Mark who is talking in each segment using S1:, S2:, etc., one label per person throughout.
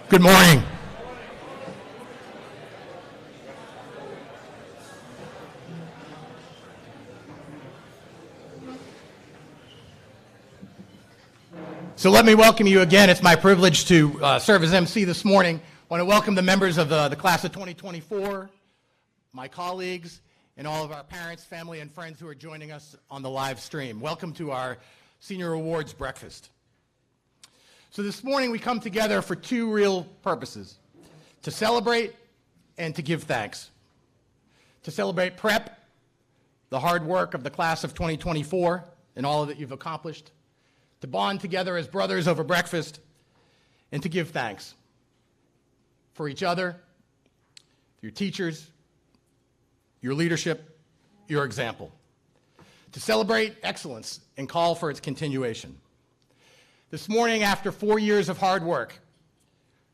S1: Good morning. So let me welcome you again. It's my privilege to serve as MC this morning. I want to welcome the members of the class of 2024, my colleagues, and all of our parents, family, and friends who are joining us on the live stream. Welcome to our Senior Awards Breakfast. So this morning we come together for two real purposes: to celebrate and to give thanks. To celebrate prep, the hard work of the class of 2024, and all that you've accomplished. To bond together as brothers over breakfast, and to give thanks for each other, your teachers, your leadership, your example. To celebrate excellence and call for its continuation. This morning, after 4 years of hard work,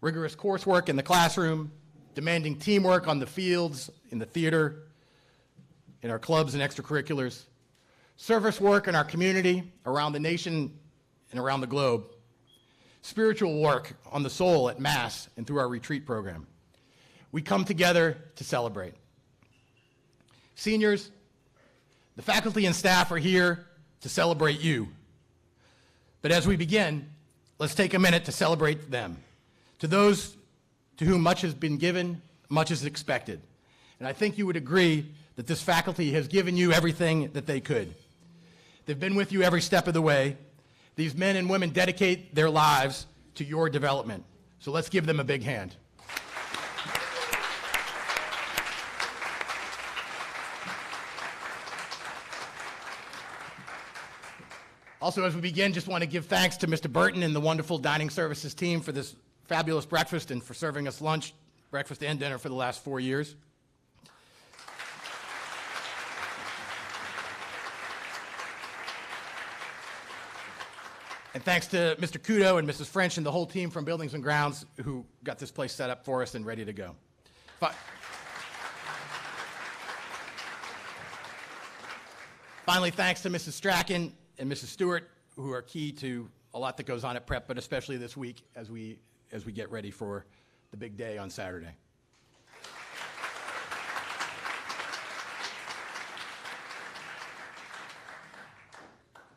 S1: rigorous coursework in the classroom, demanding teamwork on the fields, in the theater, in our clubs and extracurriculars, service work in our community, around the nation, and around the globe, spiritual work on the soul at Mass and through our retreat program, we come together to celebrate. Seniors, the faculty and staff are here to celebrate you. But as we begin, let's take a minute to celebrate them. To those to whom much has been given, much is expected. And I think you would agree that this faculty has given you everything that they could. They've been with you every step of the way. These men and women dedicate their lives to your development. So let's give them a big hand. Also, as we begin, just want to give thanks to Mr. Burton and the wonderful dining services team for this fabulous breakfast and for serving us lunch, breakfast, and dinner for the last 4 years. And thanks to Mr. Kudo and Mrs. French and the whole team from Buildings and Grounds who got this place set up for us and ready to go. Finally, thanks to Mrs. Strachan and Mrs. Stewart, who are key to a lot that goes on at Prep, but especially this week as we get ready for the big day on Saturday.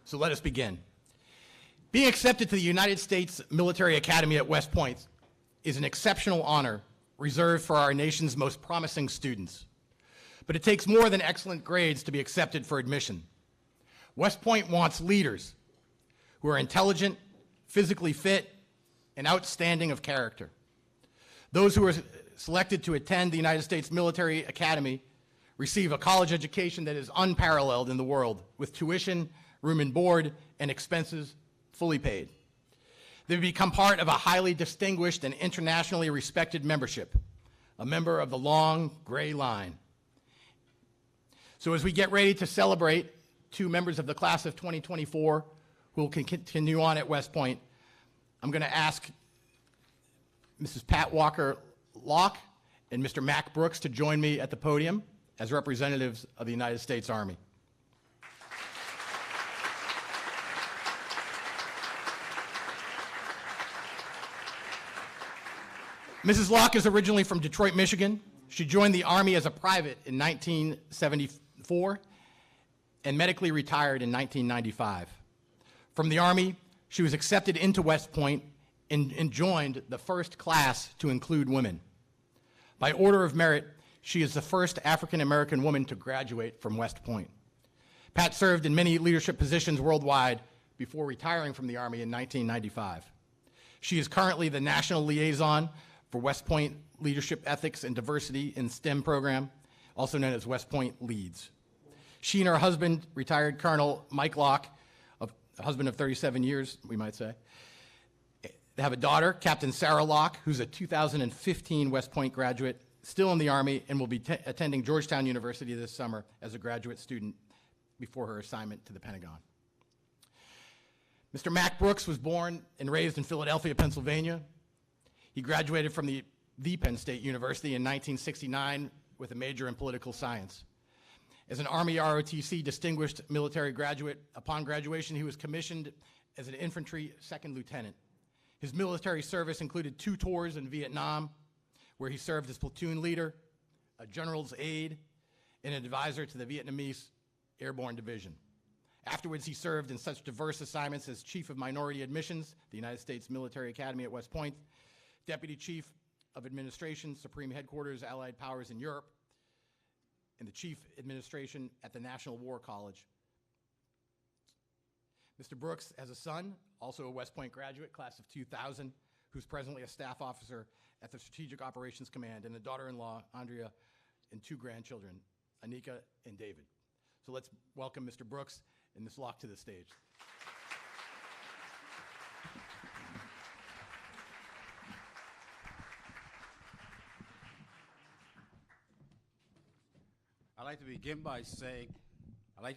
S1: So let us begin. Being accepted to the United States Military Academy at West Point is an exceptional honor reserved for our nation's most promising students. But it takes more than excellent grades to be accepted for admission. West Point wants leaders who are intelligent, physically fit, and outstanding of character. Those who are selected to attend the United States Military Academy receive a college education that is unparalleled in the world, with tuition, room and board, and expenses fully paid. They become part of a highly distinguished and internationally respected membership, a member of the long gray line. So as we get ready to celebrate two members of the class of 2024 who will continue on at West Point, I'm going to ask Mrs. Pat Walker-Locke and Mr. Mac Brooks to join me at the podium as representatives of the United States Army. Mrs. Locke is originally from Detroit, Michigan. She joined the Army as a private in 1974 and medically retired in 1995. From the Army, she was accepted into West Point and joined the first class to include women. By order of merit, she is the first African-American woman to graduate from West Point. Pat served in many leadership positions worldwide before retiring from the Army in 1995. She is currently the national liaison for West Point Leadership Ethics and Diversity in STEM program, also known as West Point Leads. She and her husband, retired Colonel Mike Locke, a husband of 37 years, we might say. They have a daughter, Captain Sarah Locke, who's a 2015 West Point graduate, still in the Army, and will be attending Georgetown University this summer as a graduate student before her assignment to the Pentagon. Mr. Mac Brooks was born and raised in Philadelphia, Pennsylvania. He graduated from the Penn State University in 1969 with a major in political science. As an Army ROTC distinguished military graduate, upon graduation he was commissioned as an infantry second lieutenant. His military service included 2 tours in Vietnam, where he served as platoon leader, a general's aide, and an advisor to the Vietnamese Airborne Division. Afterwards, he served in such diverse assignments as Chief of Minority Admissions, the United States Military Academy at West Point, Deputy Chief of Administration, Supreme Headquarters, Allied Powers in Europe, and the Chief Administration at the National War College. Mr. Brooks has a son, also a West Point graduate, class of 2000, who's presently a staff officer at the Strategic Operations Command, and a daughter-in-law, Andrea, and 2 grandchildren, Anika and David. So let's welcome Mr. Brooks and Ms. Locke to the stage.
S2: I'd like to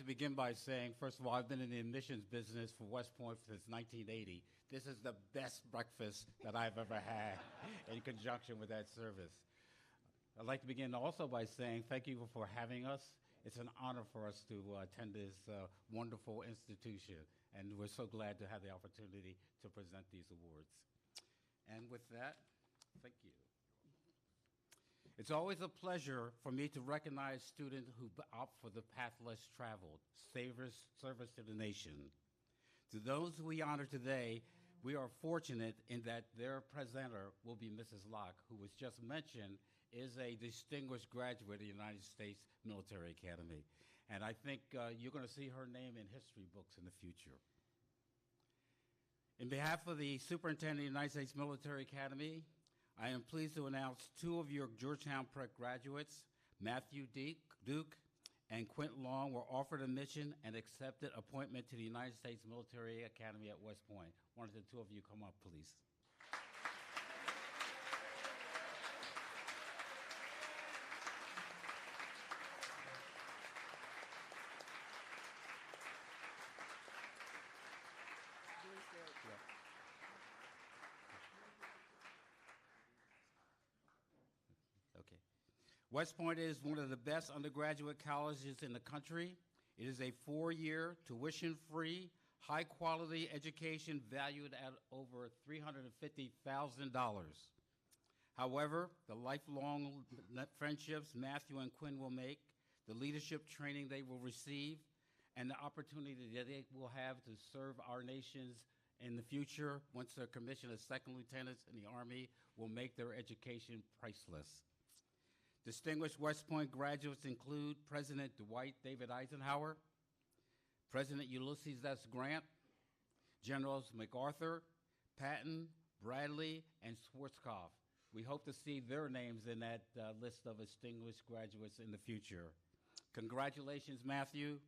S2: begin by saying, first of all, I've been in the admissions business for West Point since 1980. This is the best breakfast that I've ever had in conjunction with that service. I'd like to begin also by saying thank you for having us. It's an honor for us to attend this wonderful institution, and we're so glad to have the opportunity to present these awards. And with that, thank you. It's always a pleasure for me to recognize students who opt for the path less traveled, service to the nation. To those we honor today, we are fortunate in that their presenter will be Mrs. Locke, who was just mentioned, is a distinguished graduate of the United States Military Academy. And I think you're going to see her name in history books in the future. In behalf of the Superintendent of the United States Military Academy, I am pleased to announce 2 of your Georgetown Prep graduates, Matthew Duke and Quint Long, were offered admission and accepted appointment to the United States Military Academy at West Point. Why don't the 2 of you come up, please? Okay. West Point is one of the best undergraduate colleges in the country. It is a 4-year, tuition-free, high-quality education valued at over $350,000. However, the lifelong friendships Matthew and Quinn will make, the leadership training they will receive, and the opportunity that they will have to serve our nations in the future once they're commissioned as second lieutenants in the Army will make their education priceless. Distinguished West Point graduates include President Dwight David Eisenhower, President Ulysses S. Grant, Generals MacArthur, Patton, Bradley, and Schwarzkopf. We hope to see their names in that list of distinguished graduates in the future. Congratulations, Matthew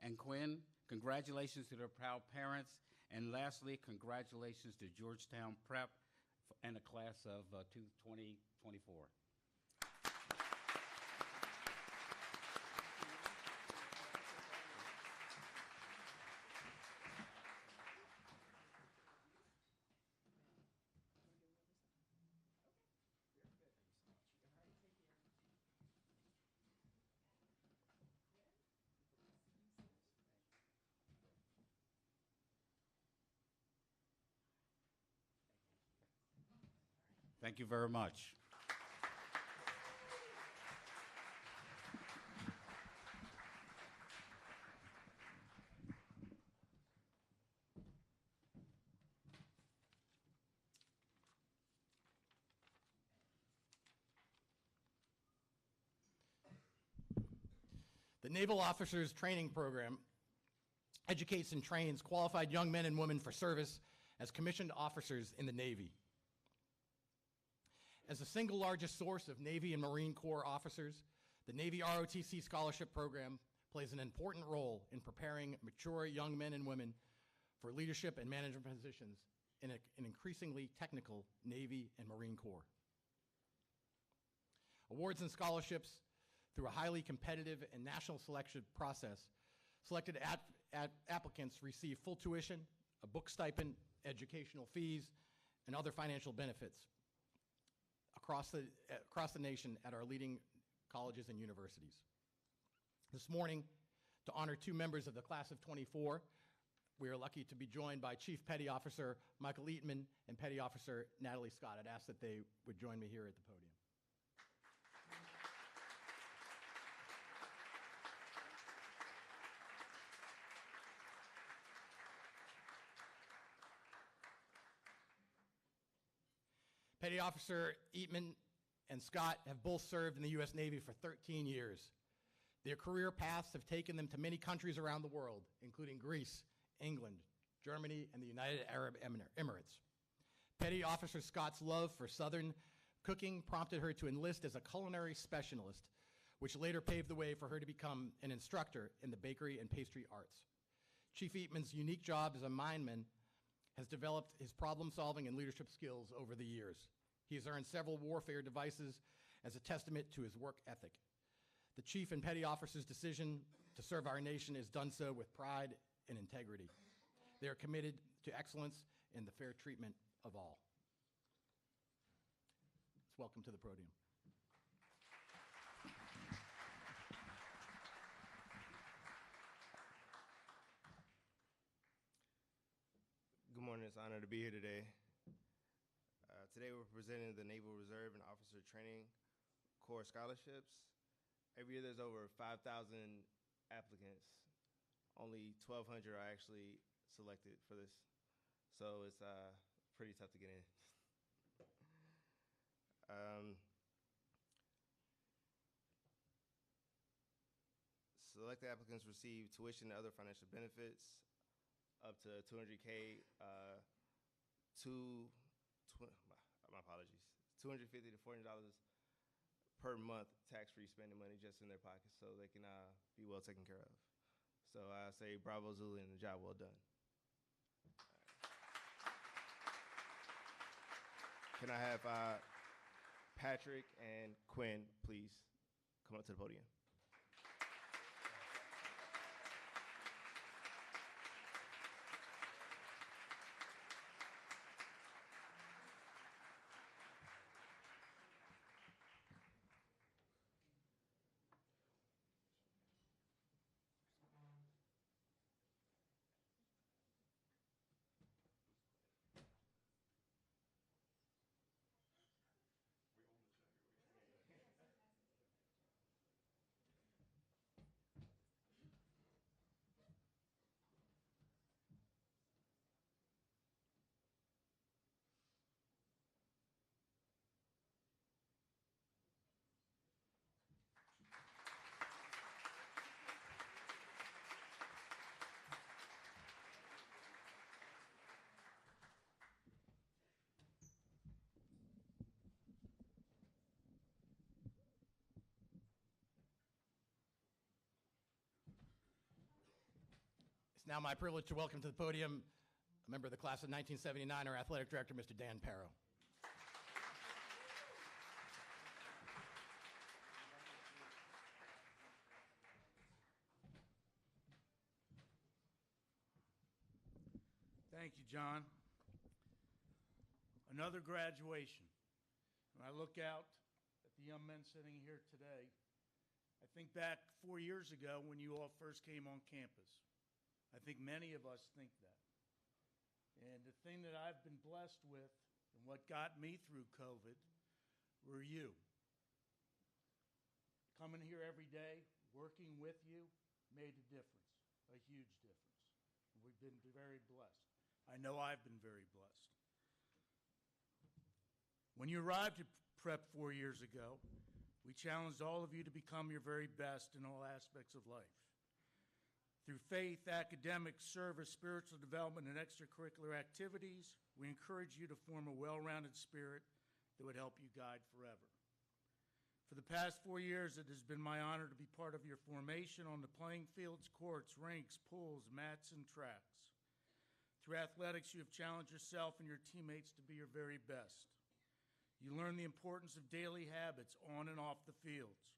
S2: and Quinn. Congratulations to their proud parents. And lastly, congratulations to Georgetown Prep and the class of 2024. Thank you very much.
S1: The Naval Officers Training Program educates and trains qualified young men and women for service as commissioned officers in the Navy. As the single largest source of Navy and Marine Corps officers, the Navy ROTC Scholarship Program plays an important role in preparing mature young men and women for leadership and management positions in an increasingly technical Navy and Marine Corps. Awards and scholarships through a highly competitive and national selection process, selected applicants receive full tuition, a book stipend, educational fees, and other financial benefits across the nation at our leading colleges and universities. This morning, to honor 2 members of the class of '24, we are lucky to be joined by Chief Petty Officer Michael Eatman and Petty Officer Natalie Scott. I'd ask that they would join me here at the podium. Petty Officer Eatman and Scott have both served in the U.S. Navy for 13 years. Their career paths have taken them to many countries around the world, including Greece, England, Germany, and the United Arab Emirates. Petty Officer Scott's love for Southern cooking prompted her to enlist as a culinary specialist, which later paved the way for her to become an instructor in the bakery and pastry arts. Chief Eatman's unique job as a mineman has developed his problem-solving and leadership skills over the years. He has earned several warfare devices as a testament to his work ethic. The Chief and Petty Officer's decision to serve our nation is done so with pride and integrity. They are committed to excellence and the fair treatment of all. Let's welcome to the podium.
S3: Good morning. It's an honor to be here today. Today we're presenting the Naval Reserve and Officer Training Corps scholarships. Every year there's over 5,000 applicants. Only 1,200 are actually selected for this. So it's pretty tough to get in. Selected applicants receive tuition and other financial benefits up to $200K, my apologies, $250 to $400 per month tax-free spending money just in their pockets so they can be well taken care of. So I say bravo Zulu and the job well done. Can I have Patrick and Quinn please come up to the podium?
S1: It's now my privilege to welcome to the podium a member of the class of 1979, our athletic director, Mr. Dan Parrow.
S4: Thank you, John. Another graduation. When I look out at the young men sitting here today, I think back 4 years ago when you all first came on campus. I think many of us think that. And the thing that I've been blessed with and what got me through COVID were you. Coming here every day, working with you, made a difference, a huge difference. We've been very blessed. I know I've been very blessed. When you arrived at Prep 4 years ago, we challenged all of you to become your very best in all aspects of life. Through faith, academic, service, spiritual development, and extracurricular activities, we encourage you to form a well-rounded spirit that would help you guide forever. For the past 4 years, it has been my honor to be part of your formation on the playing fields, courts, rinks, pools, mats, and tracks. Through athletics, you have challenged yourself and your teammates to be your very best. You learn the importance of daily habits on and off the fields.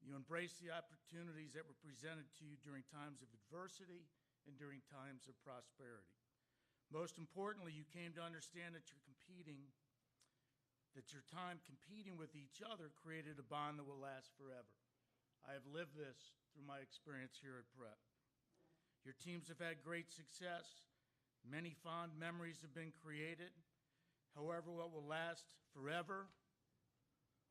S4: You embrace the opportunities that were presented to you during times of adversity and during times of prosperity. Most importantly, you came to understand that your time competing with each other created a bond that will last forever. I have lived this through my experience here at Prep. Your teams have had great success. Many fond memories have been created. However, what will last forever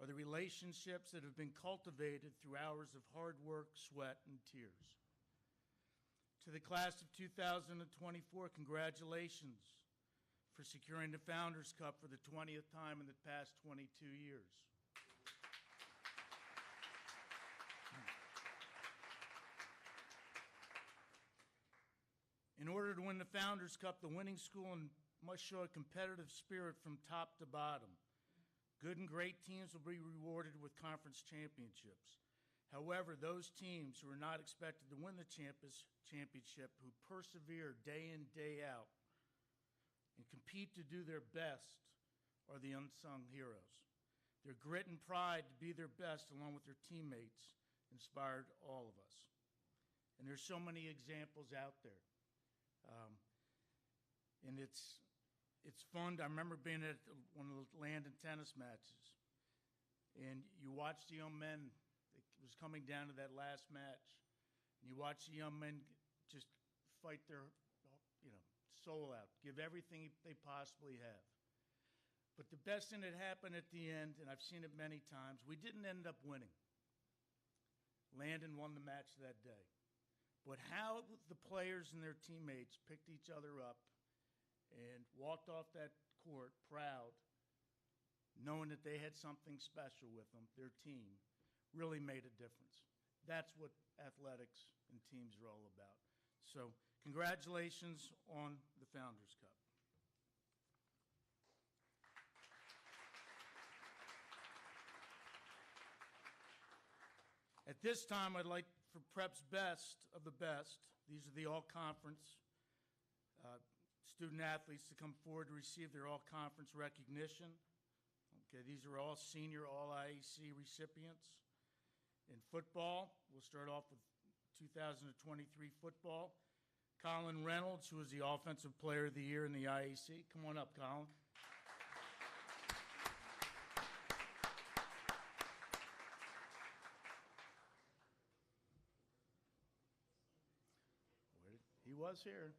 S4: are the relationships that have been cultivated through hours of hard work, sweat, and tears. To the class of 2024, congratulations for securing the Founders Cup for the 20th time in the past 22 years. In order to win the Founders Cup, the winning school must show a competitive spirit from top to bottom. Good and great teams will be rewarded with conference championships. However, those teams who are not expected to win the championship, who persevere day in, day out, and compete to do their best, are the unsung heroes. Their grit and pride to be their best, along with their teammates, inspired all of us. And there's so many examples out there. And it's fun. I remember being at one of the Landon tennis matches, and you watch the young men. It was coming down to that last match, and you watch the young men just fight their, soul out, give everything they possibly have. But the best thing that happened at the end, and I've seen it many times, we didn't end up winning. Landon won the match that day. But how the players and their teammates picked each other up and walked off that court proud, knowing that they had something special with them, their team, really made a difference. That's what athletics and teams are all about. So congratulations on the Founders Cup. At this time, I'd like for Prep's best of the best, these are the all-conference student athletes, to come forward to receive their all-conference recognition. Okay, these are all senior All-IAC recipients. In football, we'll start off with 2023 football. Colin Reynolds, who is the Offensive Player of the Year in the IAC. Come on up, Colin. He was here.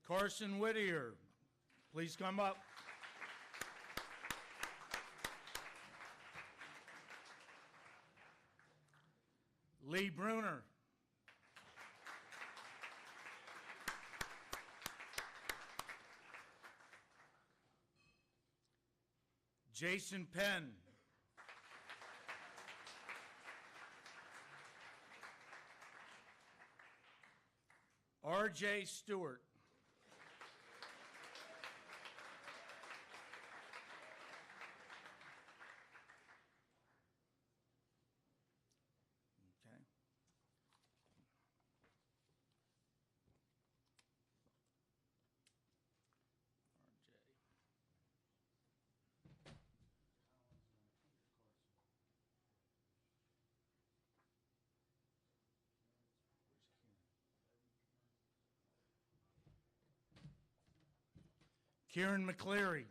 S4: Carson Whittier, please come up. Lee Bruner. Jason Penn. R.J. Stewart. Okay. Kieran McCleary.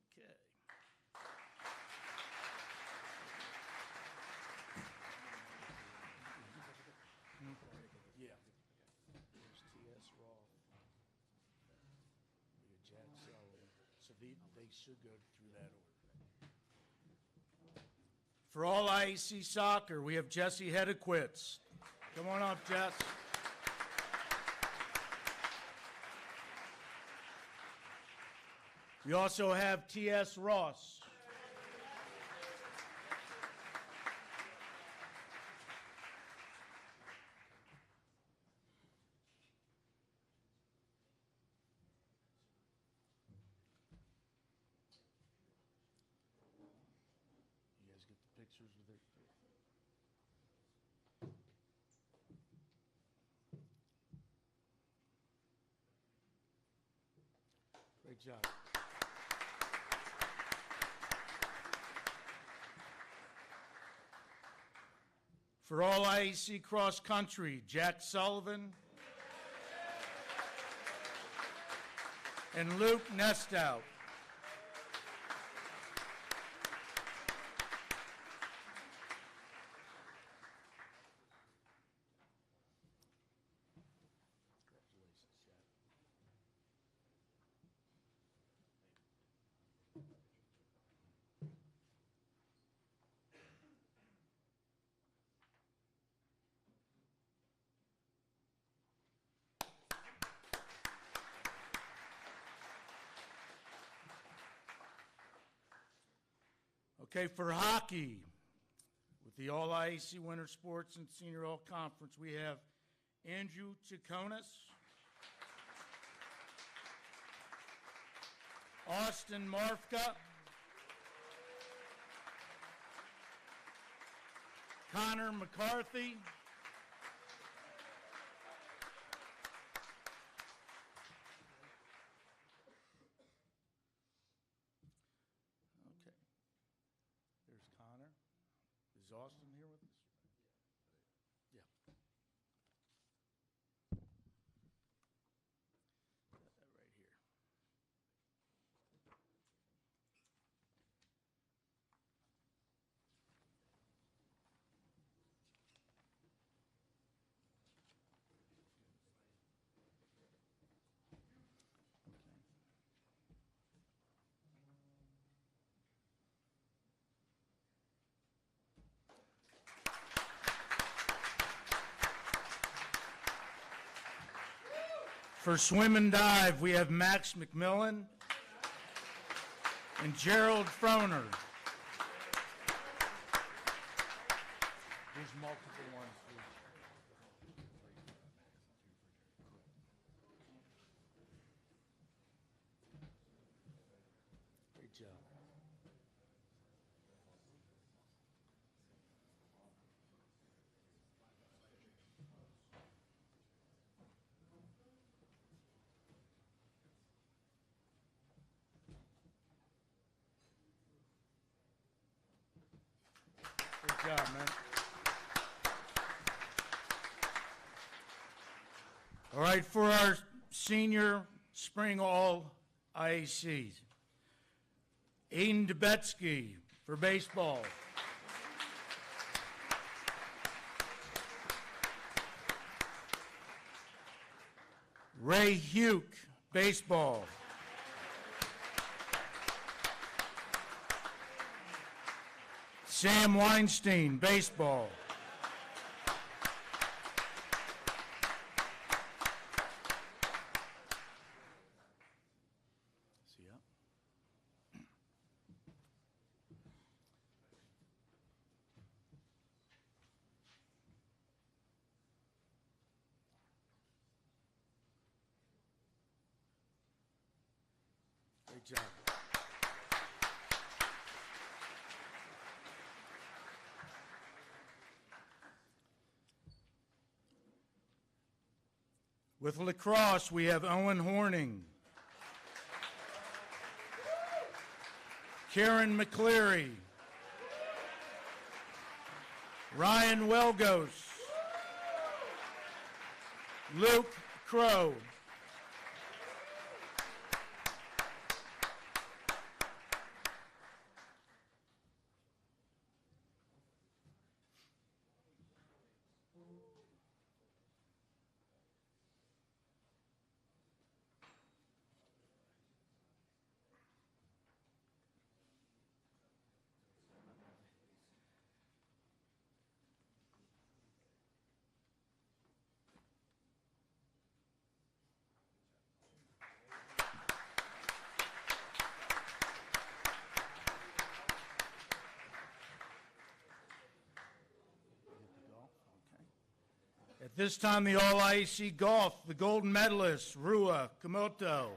S4: Okay. Yeah. There's T.S. Roth. We got Jack Sullivan. So they should go through that order. For all IAC soccer, we have Jesse Hedequitz. Come on up, Jess. We also have T.S. Ross. pictures with it. Great job. For all IAC cross country, Jack Sullivan and Luke Nestow. Okay, for hockey, with the All IAC Winter Sports and Senior All Conference, we have Andrew Chaconis, Austin Marfka, Connor McCarthy, there's Connor. Is Austin here with us? Yeah. Got that right here. For swim and dive, we have Max McMillan and Gerald Froner. There's multiple ones. Great job. Good job, man. All right, for our senior spring all IACs, Aiden Dubetsky for baseball. Ray Huke, baseball. Sam Weinstein, baseball. See ya. Great job. With lacrosse, we have Owen Horning, Karen McCleary, Ryan Welgos, Luke Crow. At this time, the All IAC Golf, the golden medalist, Rua Komoto.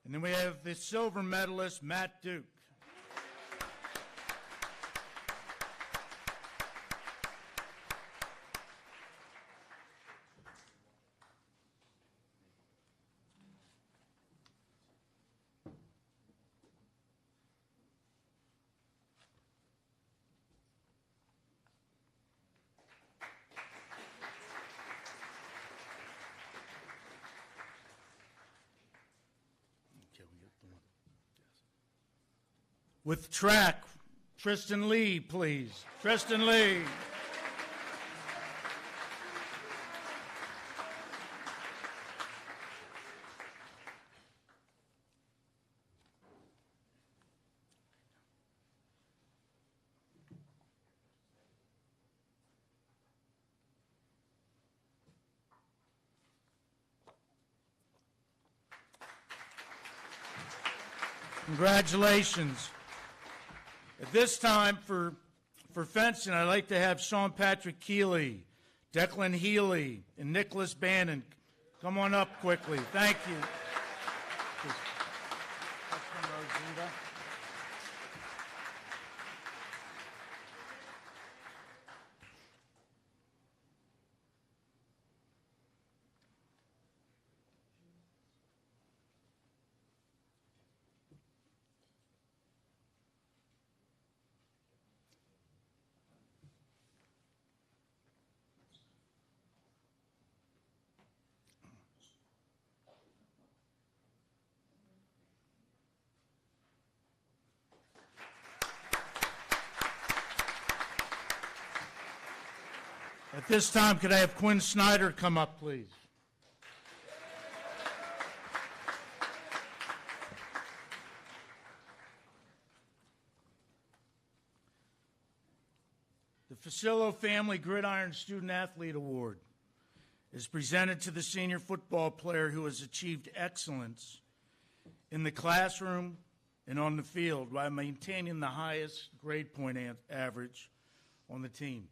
S4: And then we have the silver medalist, Matt Duke. With track, Tristan Lee, please. Tristan Lee. Congratulations. At this time, for fencing, I'd like to have Sean Patrick Keeley, Declan Healy, and Nicholas Bannon come on up quickly. Thank you. At this time, could I have Quinn Snyder come up, please? The Facillo Family Gridiron Student Athlete Award is presented to the senior football player who has achieved excellence in the classroom and on the field while maintaining the highest grade point average on the team.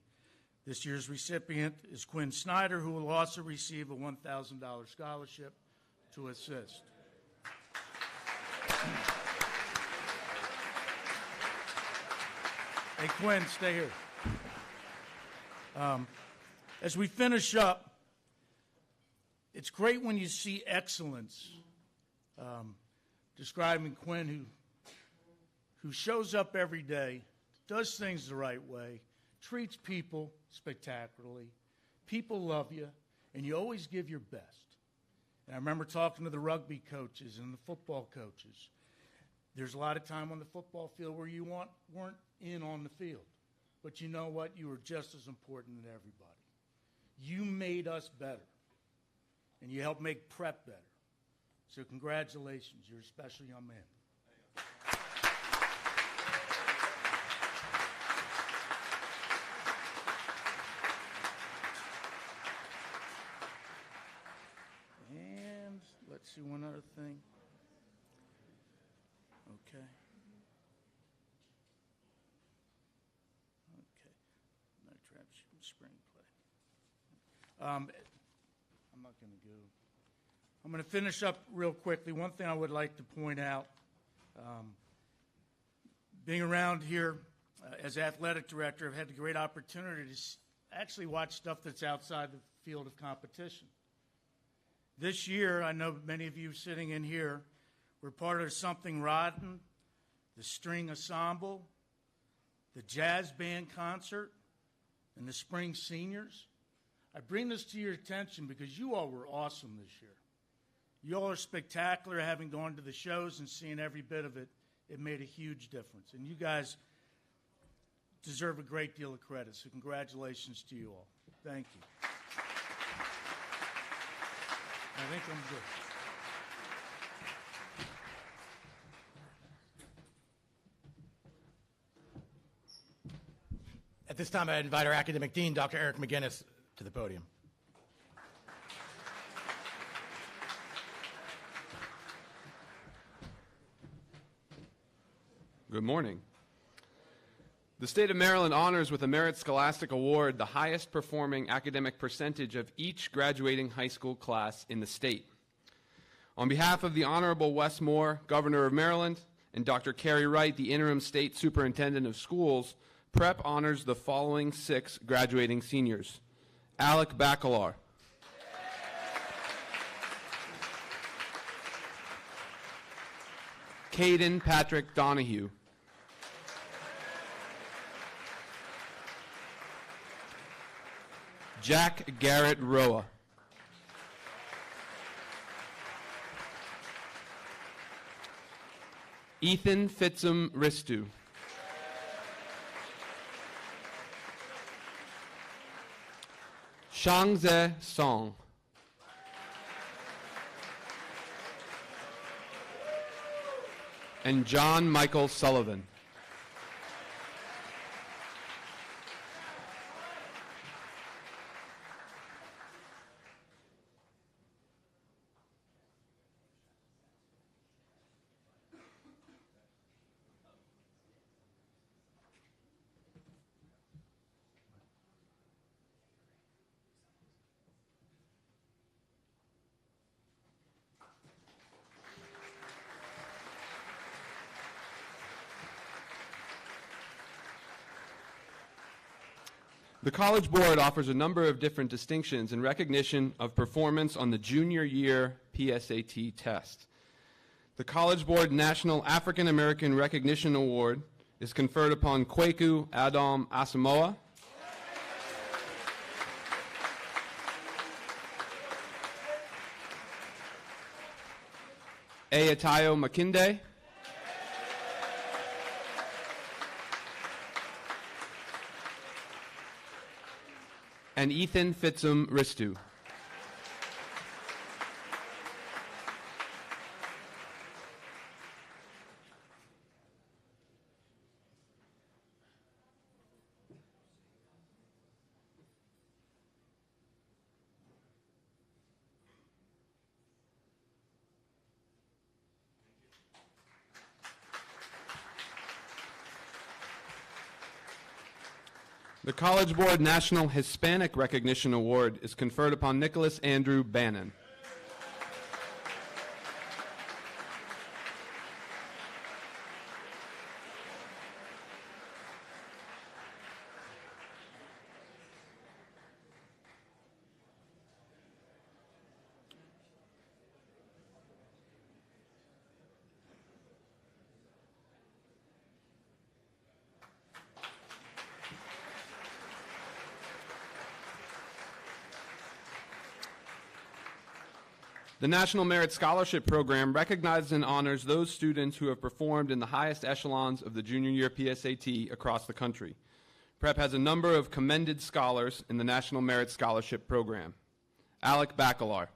S4: This year's recipient is Quinn Snyder, who will also receive a $1,000 scholarship to assist. Hey, Quinn, stay here. As we finish up, it's great when you see excellence describing Quinn, who shows up every day, does things the right way, treats people spectacularly. People love you, and you always give your best. And I remember talking to the rugby coaches and the football coaches. There's a lot of time on the football field where you weren't in on the field. But you know what? You were just as important than everybody. You made us better, and you helped make prep better. So congratulations. You're a special young man. Let's see one other thing. Okay. No trap spring play. I'm not going to go. I'm going to finish up real quickly. One thing I would like to point out, being around here as athletic director, I've had the great opportunity to actually watch stuff that's outside the field of competition. This year, I know many of you sitting in here were part of Something Rotten, the String Ensemble, the Jazz Band Concert, and the Spring Seniors. I bring this to your attention because you all were awesome this year. You all are spectacular, having gone to the shows and seen every bit of it. It made a huge difference. And you guys deserve a great deal of credit, so congratulations to you all. Thank you. I think I'm good.
S1: At this time, I invite our academic dean, Dr. Eric McGinnis, to the podium.
S5: Good morning. The state of Maryland honors with a Merit Scholastic Award the highest performing academic percentage of each graduating high school class in the state. On behalf of the Honorable Wes Moore, Governor of Maryland, and Dr. Carrie Wright, the Interim State Superintendent of Schools, Prep honors the following 6 graduating seniors. Alec Bacalar. Caden Patrick Donahue. Jack Garrett Roa. Ethan Fitzum Ristu. Shangze Song. And John Michael Sullivan. The College Board offers a number of different distinctions in recognition of performance on the junior year PSAT test. The College Board National African American Recognition Award is conferred upon Kwaku Adam Asamoah, Ayatayo Makinde, and Ethan Fitzum Ristu. The College Board National Hispanic Recognition Award is conferred upon Nicholas Andrew Bannon. The National Merit Scholarship Program recognizes and honors those students who have performed in the highest echelons of the junior year PSAT across the country. Prep has a number of commended scholars in the National Merit Scholarship Program. Alec Bacalar.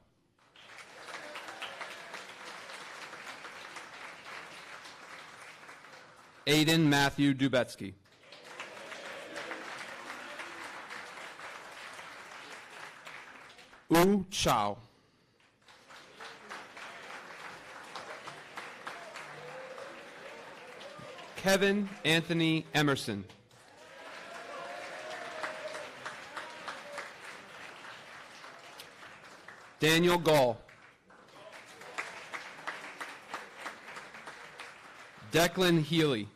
S5: Aiden Matthew Dubetsky. U Chow. Kevin Anthony Emerson. Daniel Gall. Declan Healy.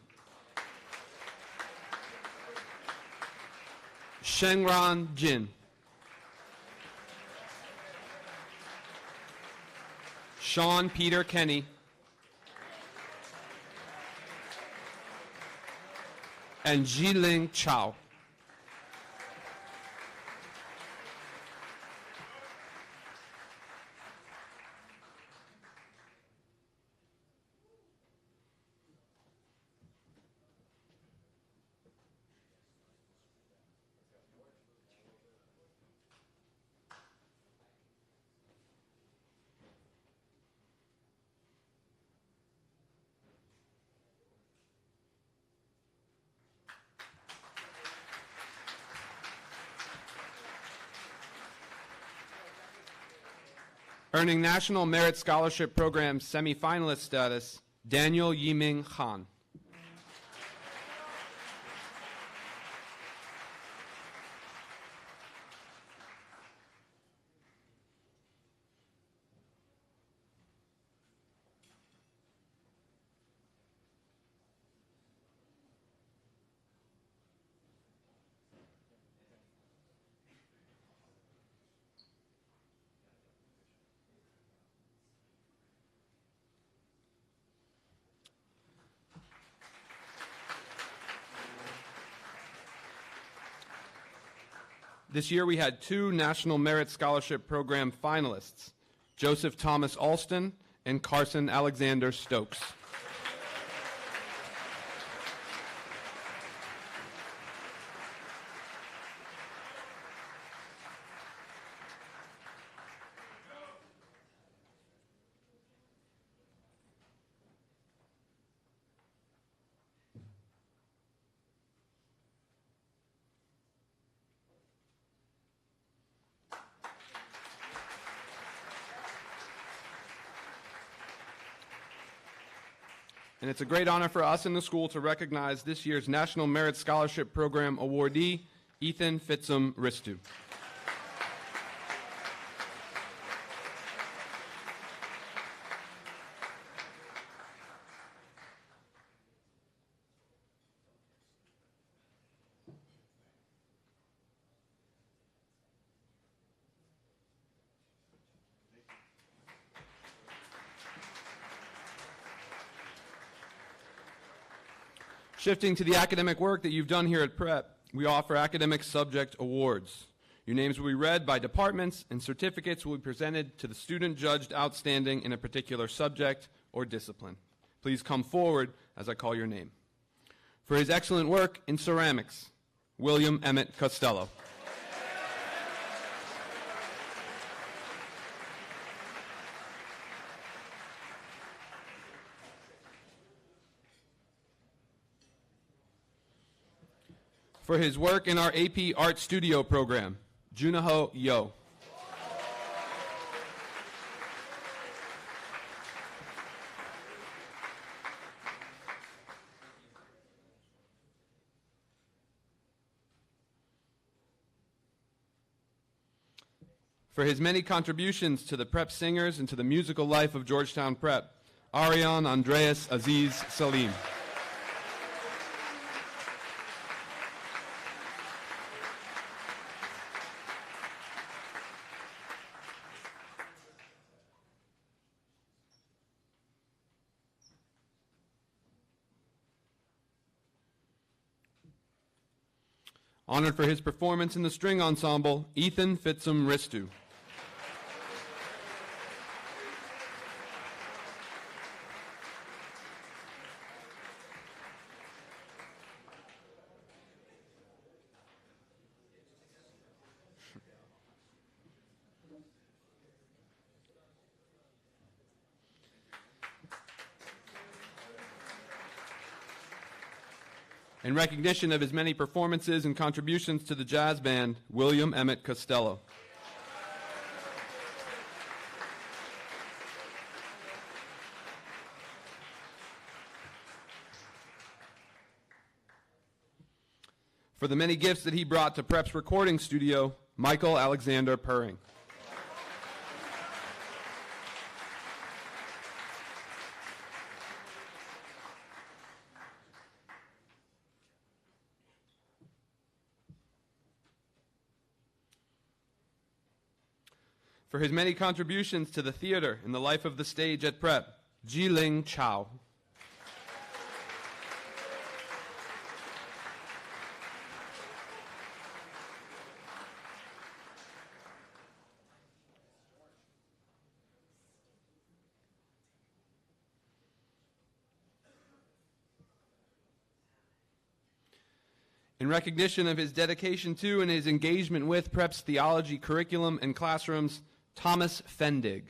S5: Shengran Jin. Sean Peter Kenny. And Jiling Chow. Earning National Merit Scholarship Program semifinalist status, Daniel Yiming Khan. This year we had 2 National Merit Scholarship Program finalists, Joseph Thomas Alston and Carson Alexander Stokes. And it's a great honor for us in the school to recognize this year's National Merit Scholarship Program awardee, Ethan Fitzum Ristu. Shifting to the academic work that you've done here at Prep, we offer academic subject awards. Your names will be read by departments, and certificates will be presented to the student judged outstanding in a particular subject or discipline. Please come forward as I call your name. For his excellent work in ceramics, William Emmett Costello. For his work in our AP Art Studio program, Junaho Yo. For his many contributions to the Prep singers and to the musical life of Georgetown Prep, Arian Andreas Aziz Salim. Honored for his performance in the string ensemble, Ethan Fitzum Ristu. In recognition of his many performances and contributions to the jazz band, William Emmett Costello. For the many gifts that he brought to Prep's recording studio, Michael Alexander Purring. For his many contributions to the theater and the life of the stage at Prep, Ji-Ling Chow. In recognition of his dedication to and his engagement with Prep's theology curriculum and classrooms, Thomas Fendig.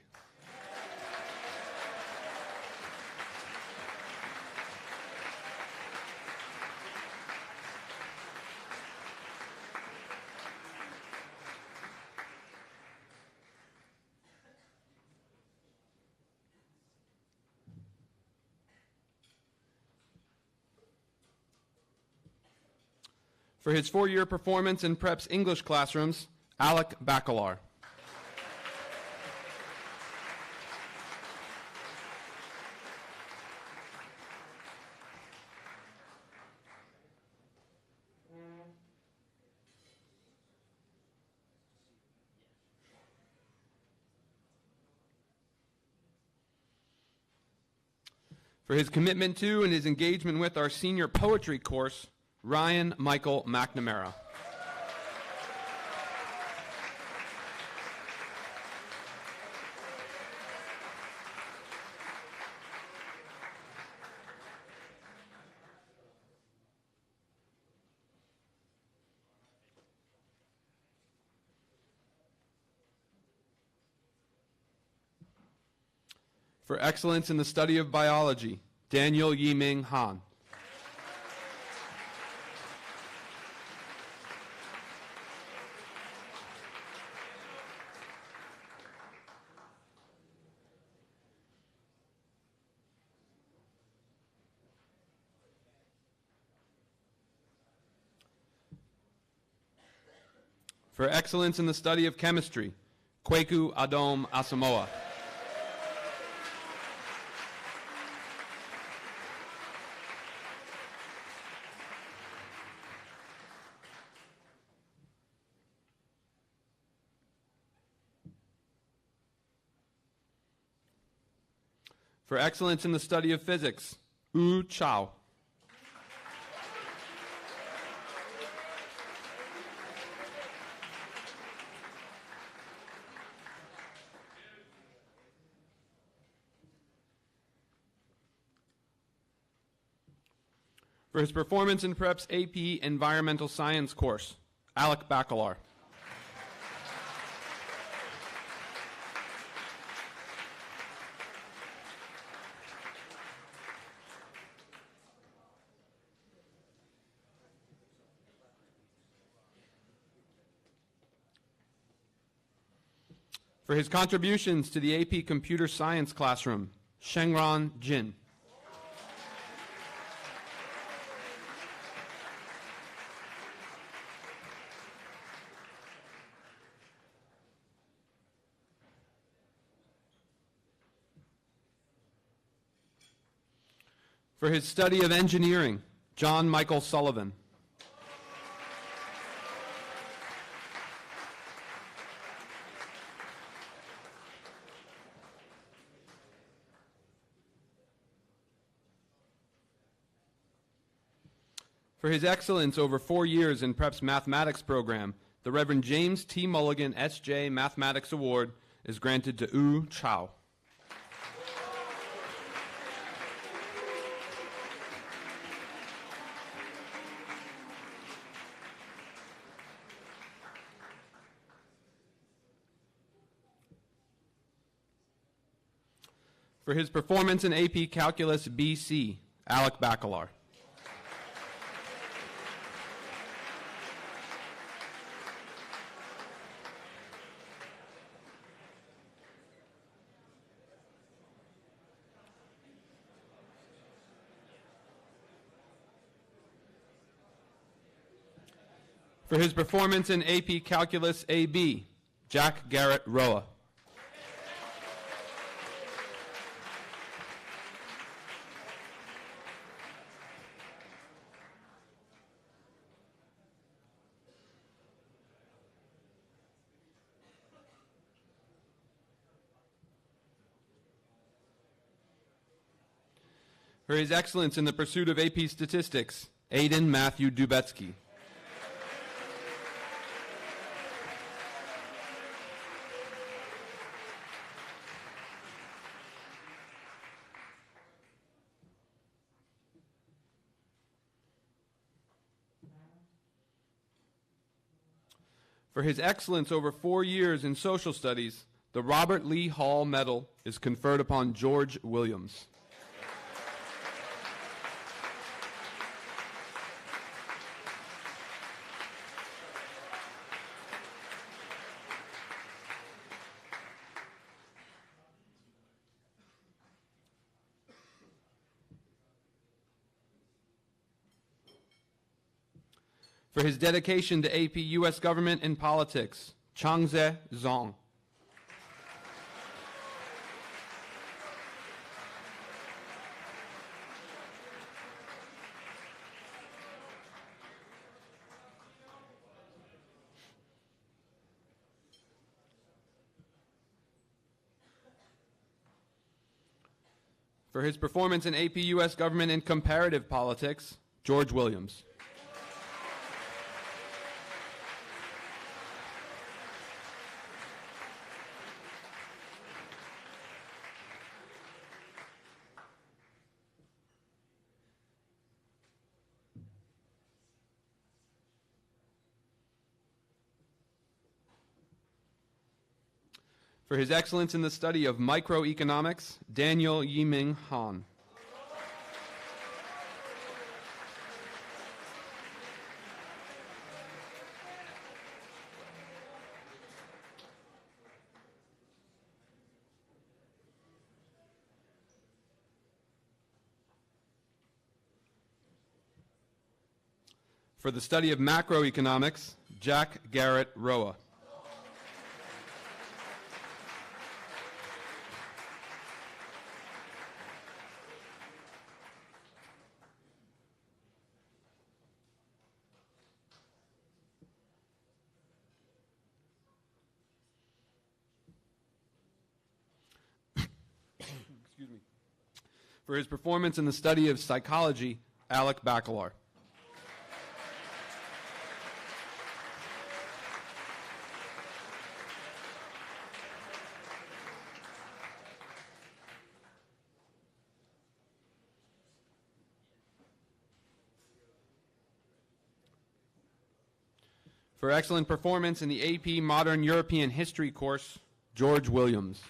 S5: For his 4-year performance in Prep's English classrooms, Alec Bacalar. For his commitment to and his engagement with our senior poetry course, Ryan Michael McNamara. For excellence in the study of biology, Daniel Yiming Han. For excellence in the study of chemistry, Kweku Adom Asamoah. For excellence in the study of physics, Wu Chao. For his performance in Prep's AP Environmental Science course, Alec Bacalar. For his contributions to the AP Computer Science classroom, Shengran Jin. For his study of engineering, John Michael Sullivan. For his excellence over 4 years in Prep's mathematics program, the Reverend James T. Mulligan S.J. Mathematics Award is granted to Wu Chao. For his performance in AP Calculus BC, Alec Bacalar. For his performance in AP Calculus AB, Jack Garrett Roa. For his excellence in the pursuit of AP Statistics, Aidan Matthew Dubetsky. For his excellence over 4 years in social studies, the Robert Lee Hall Medal is conferred upon George Williams. For his dedication to AP U.S. Government and Politics, Changze Zhang. For his performance in AP U.S. Government and Comparative Politics, George Williams. For his excellence in the study of microeconomics, Daniel Yiming Han. For the study of macroeconomics, Jack Garrett Roa. Excuse me. For his performance in the study of psychology, Alec Bacalar. For excellent performance in the AP Modern European History course, George Williams.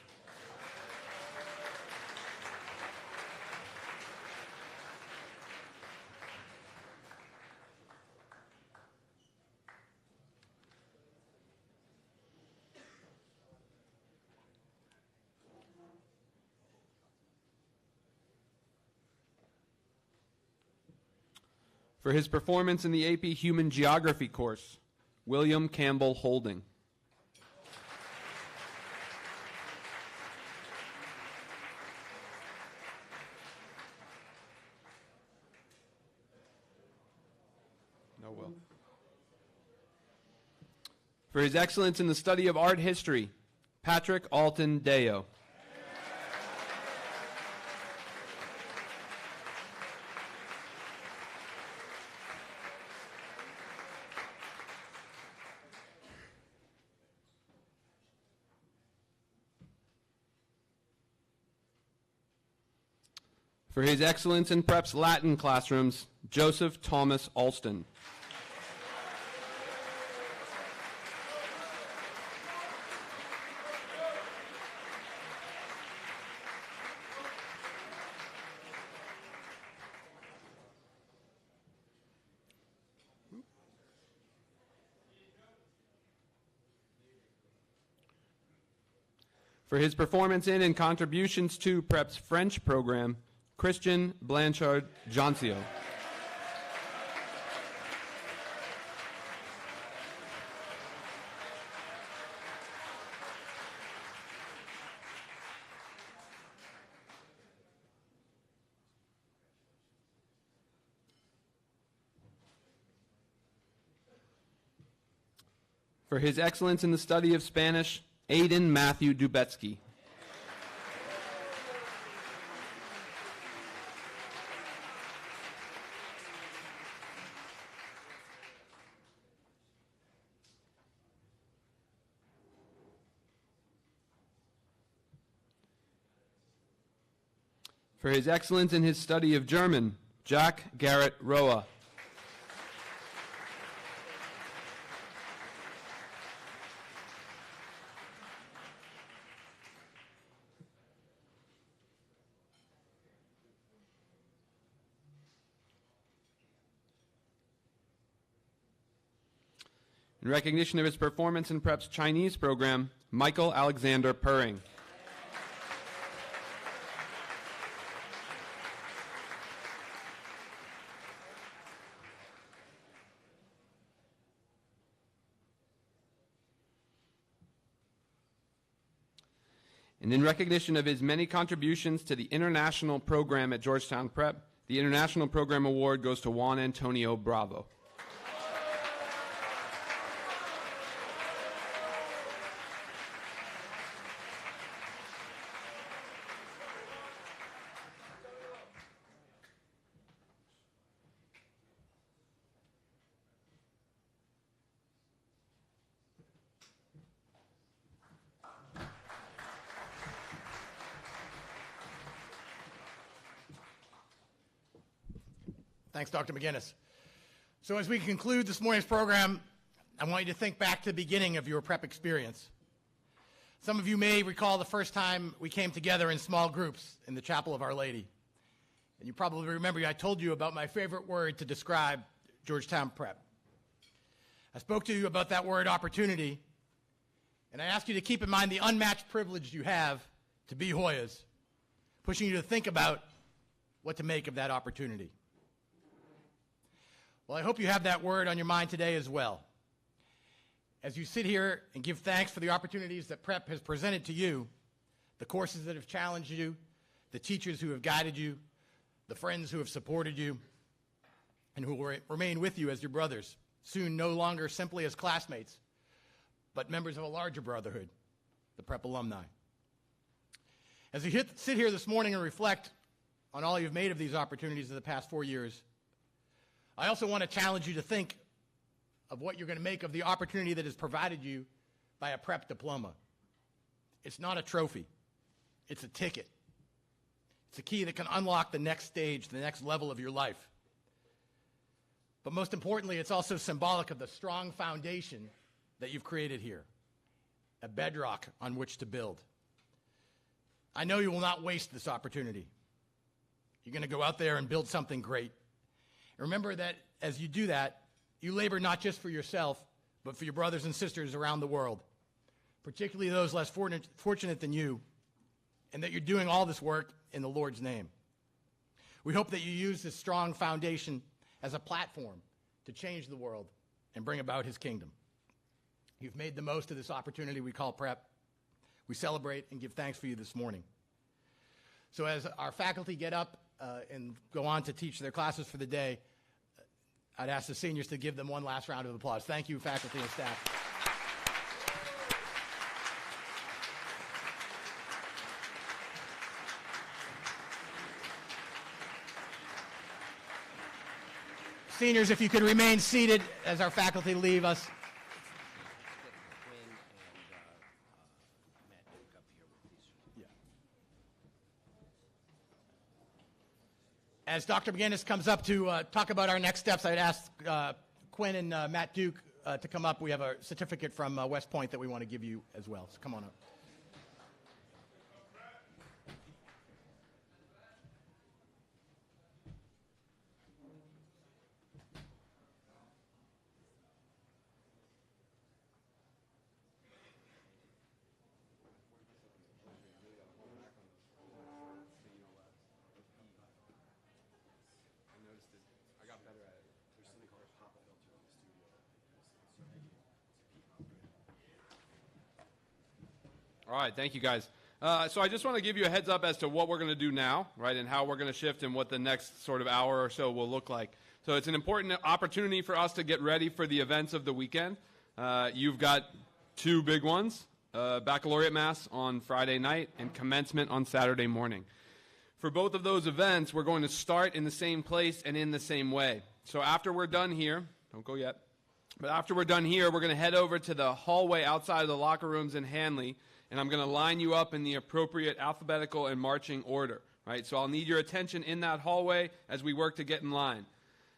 S5: For his performance in the AP Human Geography course, William Campbell Holding. No will. For his excellence in the study of art history, Patrick Alton Deo. For his excellence in Prep's Latin classrooms, Joseph Thomas Alston. For his performance in and contributions to Prep's French program, Christian Blanchard Joncio. For his excellence in the study of Spanish, Aidan Matthew Dubetsky. For his excellence in his study of German, Jack Garrett Roa. In recognition of his performance in Prep's Chinese program, Michael Alexander Purring. And in recognition of his many contributions to the international program at Georgetown Prep, the International Program Award goes to Juan Antonio Bravo.
S1: Thanks, Dr. McGinnis. So as we conclude this morning's program, I want you to think back to the beginning of your prep experience. Some of you may recall the first time we came together in small groups in the Chapel of Our Lady. And you probably remember I told you about my favorite word to describe Georgetown Prep. I spoke to you about that word opportunity, and I asked you to keep in mind the unmatched privilege you have to be Hoyas, pushing you to think about what to make of that opportunity. Well, I hope you have that word on your mind today as well. As you sit here and give thanks for the opportunities that Prep has presented to you, the courses that have challenged you, the teachers who have guided you, the friends who have supported you, and who will remain with you as your brothers, soon no longer simply as classmates, but members of a larger brotherhood, the Prep alumni. As you sit here this morning and reflect on all you've made of these opportunities in the past 4 years, I also want to challenge you to think of what you're going to make of the opportunity that is provided you by a Prep diploma. It's not a trophy. It's a ticket. It's a key that can unlock the next stage, the next level of your life. But most importantly, it's also symbolic of the strong foundation that you've created here, a bedrock on which to build. I know you will not waste this opportunity. You're going to go out there and build something great. And remember that as you do that, you labor not just for yourself, but for your brothers and sisters around the world, particularly those less fortunate than you, and that you're doing all this work in the Lord's name. We hope that you use this strong foundation as a platform to change the world and bring about his kingdom. You've made the most of this opportunity we call Prep. We celebrate and give thanks for you this morning. So as our faculty get up and go on to teach their classes for the day, I'd ask the seniors to give them one last round of applause. Thank you, faculty and staff. Seniors, if you could remain seated as our faculty leave us. As Dr. McGinnis comes up to talk about our next steps, I'd ask Quinn and Matt Duke to come up. We have a certificate from West Point that we want to give you as well, so come on up.
S5: All right, thank you, guys. So I just want to give you a heads up as to what we're going to do now, right, and how we're going to shift and what the next sort of hour or so will look like. So it's an important opportunity for us to get ready for the events of the weekend. You've got two big ones, Baccalaureate Mass on Friday night and Commencement on Saturday morning. For both of those events, we're going to start in the same place and in the same way. So after we're done here, don't go yet, but after we're done here, we're going to head over to the hallway outside of the locker rooms in Hanley, and I'm going to line you up in the appropriate alphabetical and marching order, right? So I'll need your attention in that hallway as we work to get in line.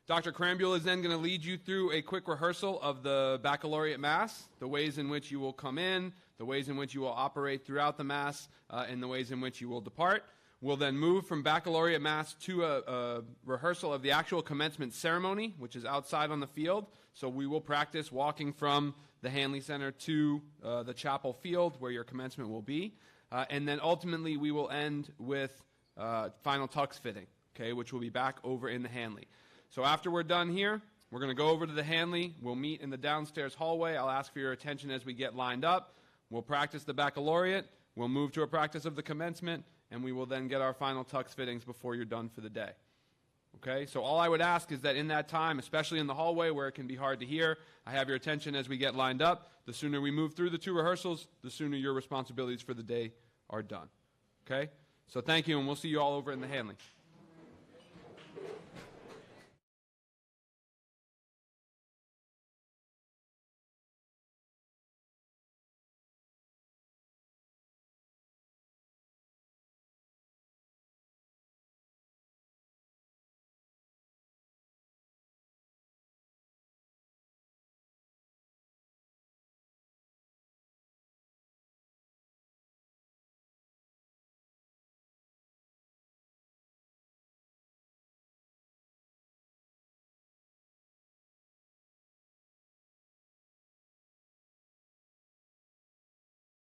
S5: Dr. Crambule is then going to lead you through a quick rehearsal of the Baccalaureate Mass, the ways in which you will come in, the ways in which you will operate throughout the Mass, and the ways in which you will depart. We'll then move from Baccalaureate Mass to a rehearsal of the actual commencement ceremony, which is outside on the field. So we will practice walking from the Hanley Center to the chapel field where your commencement will be. And then ultimately we will end with final tux fitting, okay, which will be back over in the Hanley. So after we're done here, we're going to go over to the Hanley. We'll meet in the downstairs hallway. I'll ask for your attention as we get lined up. We'll practice the baccalaureate. We'll move to a practice of the commencement, and we will then get our final tux fittings before you're done for the day. Okay, so all I would ask is that in that time, especially in the hallway where it can be hard to hear, I have your attention as we get lined up. The sooner we move through the two rehearsals, the sooner your responsibilities for the day are done. Okay, so thank you, and we'll see you all over in the Hanley.